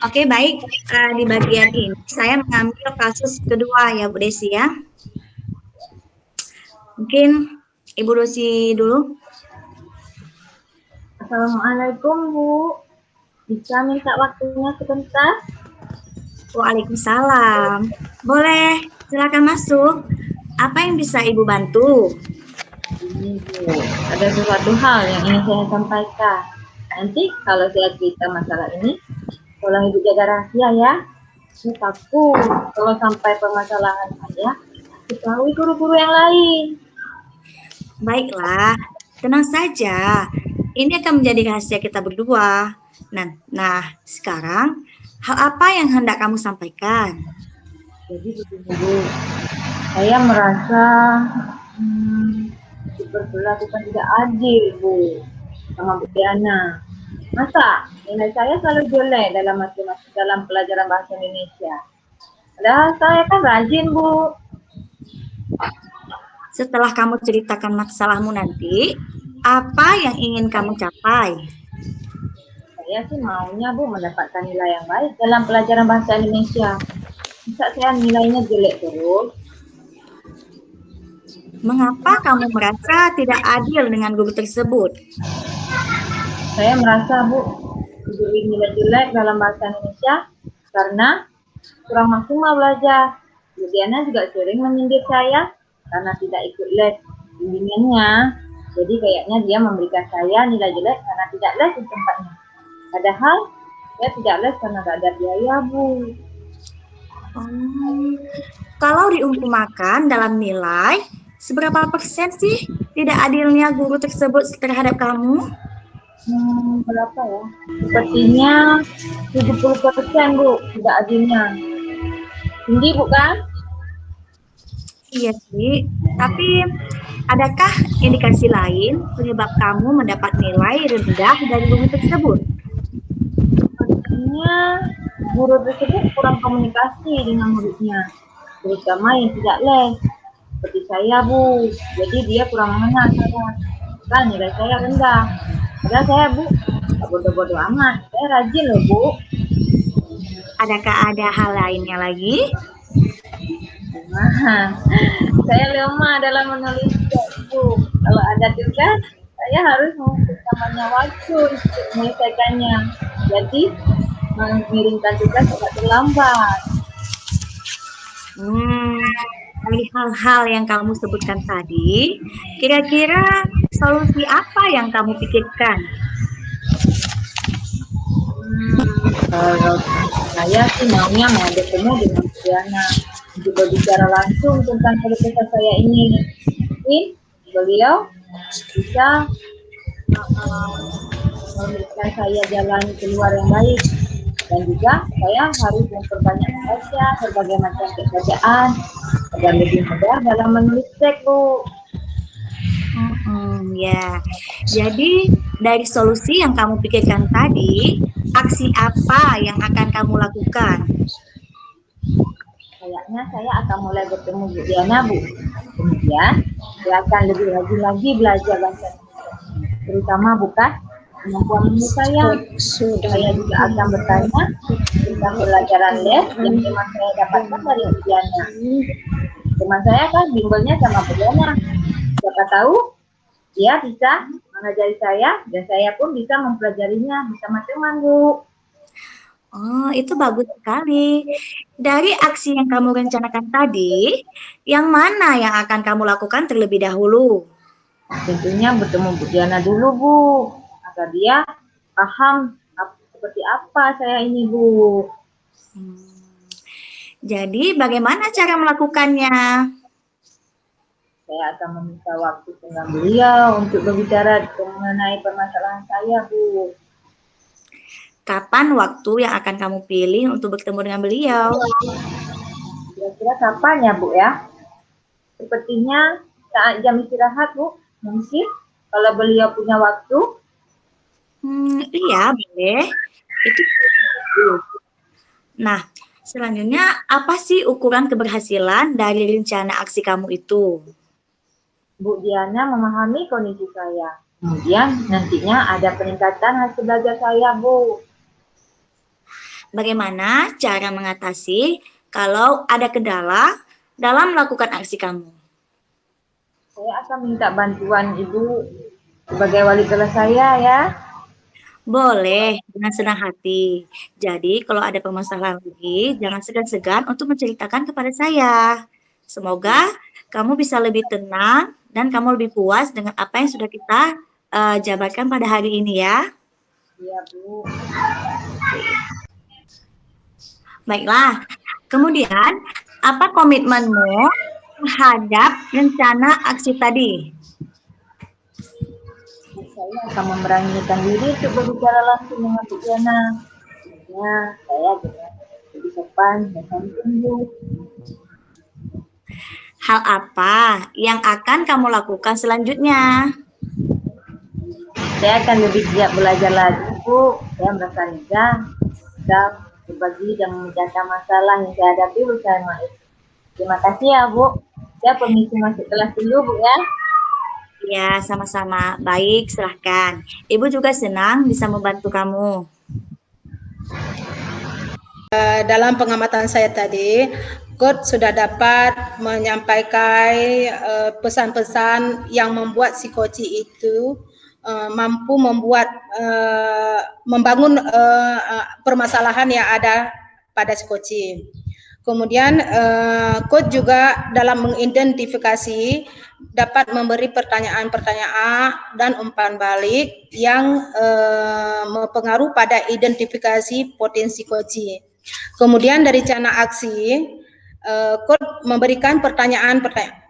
Oke, baik. Di bagian ini saya mengambil kasus kedua ya, Bu Desi ya. Mungkin Ibu Desi dulu. Assalamualaikum Bu, bisa minta waktunya sebentar? Waalaikumsalam. Boleh, silakan masuk. Apa yang bisa Ibu bantu? Ini Bu, ada sesuatu hal yang ingin saya sampaikan. Nanti kalau saya cerita masalah ini, tolong Ibu jaga rahasia ya. Saya takut kalau sampai permasalahan saya diketahui guru-guru yang lain. Baiklah, tenang saja. Ini akan menjadi rahasia kita berdua. Nah, sekarang hal apa yang hendak kamu sampaikan? Jadi begini Bu, saya merasa diperlakukan tidak adil Bu sama Bu Diana. Masa nilai saya selalu jelek dalam pelajaran bahasa Indonesia. Padahal saya kan rajin Bu. Setelah kamu ceritakan masalahmu nanti, apa yang ingin kamu capai? Saya sih maunya Bu mendapatkan nilai yang baik dalam pelajaran bahasa Indonesia. Masa saya nilainya jelek terus? Mengapa kamu merasa tidak adil dengan guru tersebut? Saya merasa Bu diberi nilai jelek dalam bahasa Indonesia karena kurang maksimal belajar. Bu Diana juga sering menyindir saya karena tidak ikut les bimbingannya. Jadi kayaknya dia memberikan saya nilai jelek karena tidak les di tempatnya. Padahal saya tidak les karena tidak ada biaya Bu. Kalau diumpamakan dalam nilai, seberapa persen sih tidak adilnya guru tersebut terhadap kamu? Berapa ya? Sepertinya 70% Bu, tidak adilnya. Tinggi bukan? Iya sih, tapi adakah indikasi lain penyebab kamu mendapat nilai rendah dari guru tersebut? Sepertinya guru tersebut kurang komunikasi dengan muridnya, terutama yang tidak les. Seperti saya Bu, jadi dia kurang mengenal saya. Kan nilai saya rendah. Padahal saya Bu, tak bodoh-bodoh amat. Saya rajin loh Bu. Adakah ada hal lainnya lagi? Nah, saya lemah dalam menulis Bu. Kalau ada tugas, saya harus namanya waktu untuk menyelesaikannya. Jadi, mengirimkan tugas agak terlambat. Dari hal-hal yang kamu sebutkan tadi, kira-kira solusi apa yang kamu pikirkan? Kalau saya sih maunya mau bertemu dengan Diana untuk berbicara langsung tentang keluh saya ini. Mungkin beliau bisa memberikan saya jalan keluar yang baik. Dan juga saya harus memperbanyak membaca berbagai macam bacaan agar lebih mudah dalam menulis teks Bu. Ya, jadi dari solusi yang kamu pikirkan tadi, aksi apa yang akan kamu lakukan? Kayaknya saya akan mulai bertemu Bu Diana Bu. Kemudian saya akan lebih rajin lagi belajar bahasa Indonesia, terutama bukan kemampuan menulis saya. Saya juga akan bertanya tentang pelajaran les yang memang saya dapatkan dari Bu Diana. Teman saya kan bimbelnya sama Bu Diana. Siapa tahu dia bisa mengajari saya dan saya pun bisa mempelajarinya bersama teman Bu. Oh, itu bagus sekali. Dari aksi yang kamu rencanakan tadi, yang mana yang akan kamu lakukan terlebih dahulu? Tentunya bertemu Bu Diana dulu Bu, agar dia paham seperti apa saya ini Bu. Jadi bagaimana cara melakukannya? Saya akan meminta waktu dengan beliau untuk berbicara mengenai permasalahan saya Bu. Kapan waktu yang akan kamu pilih untuk bertemu dengan beliau? Kira-kira kapan ya Bu ya? Sepertinya saat jam istirahat Bu, mungkin kalau beliau punya waktu. Iya boleh. Itu. Nah, selanjutnya apa sih ukuran keberhasilan dari rencana aksi kamu itu? Bu Diana memahami kondisi saya. Kemudian nantinya ada peningkatan hasil belajar saya Bu. bagaimana cara mengatasi kalau ada kendala dalam melakukan aksi kamu? Saya akan minta bantuan Ibu sebagai wali kelas saya ya. Boleh, dengan senang hati. Jadi, kalau ada permasalahan lagi, jangan segan-segan untuk menceritakan kepada saya. Semoga kamu bisa lebih tenang dan kamu lebih puas dengan apa yang sudah kita jabarkan pada hari ini ya. Iya, Bu. Baiklah, kemudian apa komitmenmu terhadap rencana aksi tadi? Saya akan memberanikan diri untuk berbicara langsung dengan Bu Diana. Ya, saya juga lebih sopan dan santun, Bu. Hal apa yang akan kamu lakukan selanjutnya? Saya akan lebih giat belajar lagi, Bu. Saya merasa lega dan berbagi dan memecahkan masalah yang saya hadapi bersama Ibu. Terima kasih ya, Bu. Saya permisi masuk kelas dulu, Bu ya. Ya, sama-sama. Baik, silahkan. Ibu juga senang bisa membantu kamu. Dalam pengamatan saya tadi, Coach sudah dapat menyampaikan pesan-pesan yang membuat si koci itu mampu membangun permasalahan yang ada pada si koci. Kemudian Coach juga dalam mengidentifikasi dapat memberi pertanyaan-pertanyaan dan umpan balik yang mempengaruhi pada identifikasi potensi koci. Kemudian dari rencana aksi, Coach memberikan pertanyaan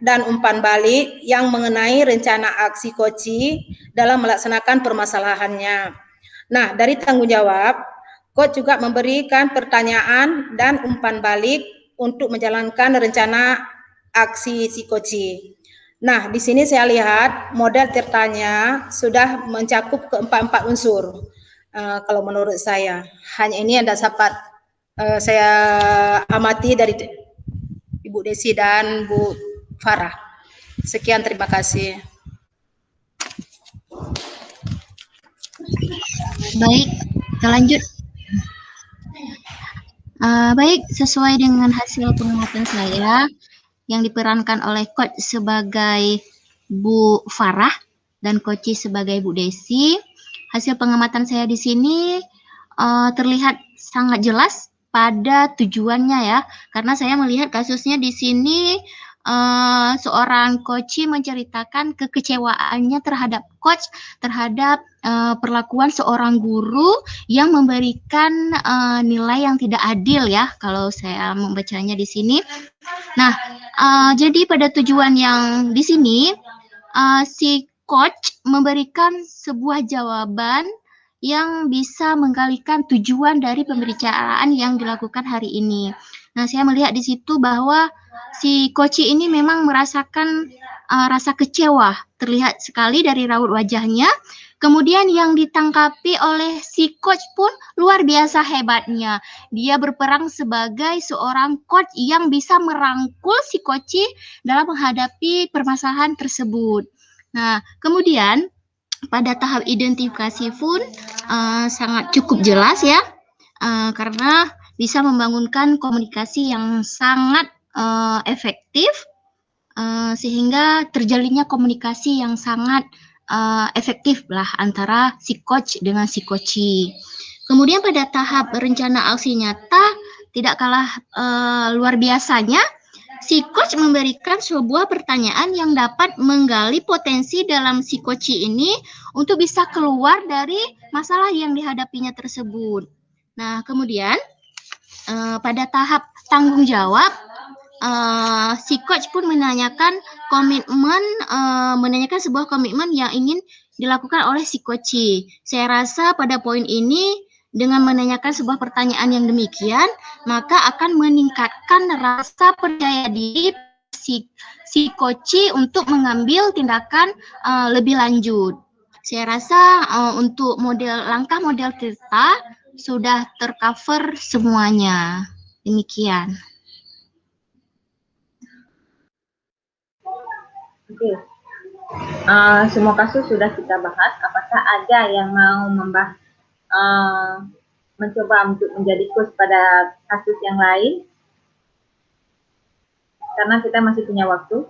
dan umpan balik yang mengenai rencana aksi koci dalam melaksanakan permasalahannya. Nah, dari tanggung jawab, Coach juga memberikan pertanyaan dan umpan balik untuk menjalankan rencana aksi si koci. Nah, di sini saya lihat model tertanya sudah mencakup keempat-empat unsur. Kalau menurut saya, hanya ini yang dapat saya amati dari Ibu Desi dan Bu Farah. Sekian, terima kasih. Baik, kita lanjut. Baik, sesuai dengan hasil pengamatan saya yang diperankan oleh Coach sebagai Bu Farah dan Coach sebagai Bu Desi, hasil pengamatan saya di sini terlihat sangat jelas pada tujuannya ya, karena saya melihat kasusnya di sini seorang coach menceritakan kekecewaannya terhadap coach, terhadap perlakuan seorang guru yang memberikan nilai yang tidak adil ya, kalau saya membacanya di sini. Nah, jadi pada tujuan yang di sini si coach memberikan sebuah jawaban yang bisa menggalikan tujuan dari pembicaraan yang dilakukan hari ini. Nah, saya melihat di situ bahwa si coach ini memang merasakan rasa kecewa, terlihat sekali dari raut wajahnya. Kemudian yang ditangkapi oleh si coach pun luar biasa hebatnya. Dia berperang sebagai seorang coach yang bisa merangkul si coach dalam menghadapi permasalahan tersebut. Nah, kemudian pada tahap identifikasi pun sangat cukup jelas ya, karena bisa membangunkan komunikasi yang sangat efektif, sehingga terjalinnya komunikasi yang sangat efektif lah antara si coach dengan si coachee. Kemudian pada tahap rencana aksi nyata tidak kalah luar biasanya, si coach memberikan sebuah pertanyaan yang dapat menggali potensi dalam si coach ini untuk bisa keluar dari masalah yang dihadapinya tersebut. Nah, kemudian pada tahap tanggung jawab, si coach pun menanyakan sebuah komitmen yang ingin dilakukan oleh si coach. Saya rasa pada poin ini dengan menanyakan sebuah pertanyaan yang demikian, maka akan meningkatkan rasa percaya diri si coach untuk mengambil tindakan lebih lanjut. Saya rasa untuk langkah model kita sudah tercover semuanya. Demikian. Oke. Semua kasus sudah kita bahas. Apakah ada yang mau mencoba untuk menjadi coach pada kasus yang lain? Karena kita masih punya waktu.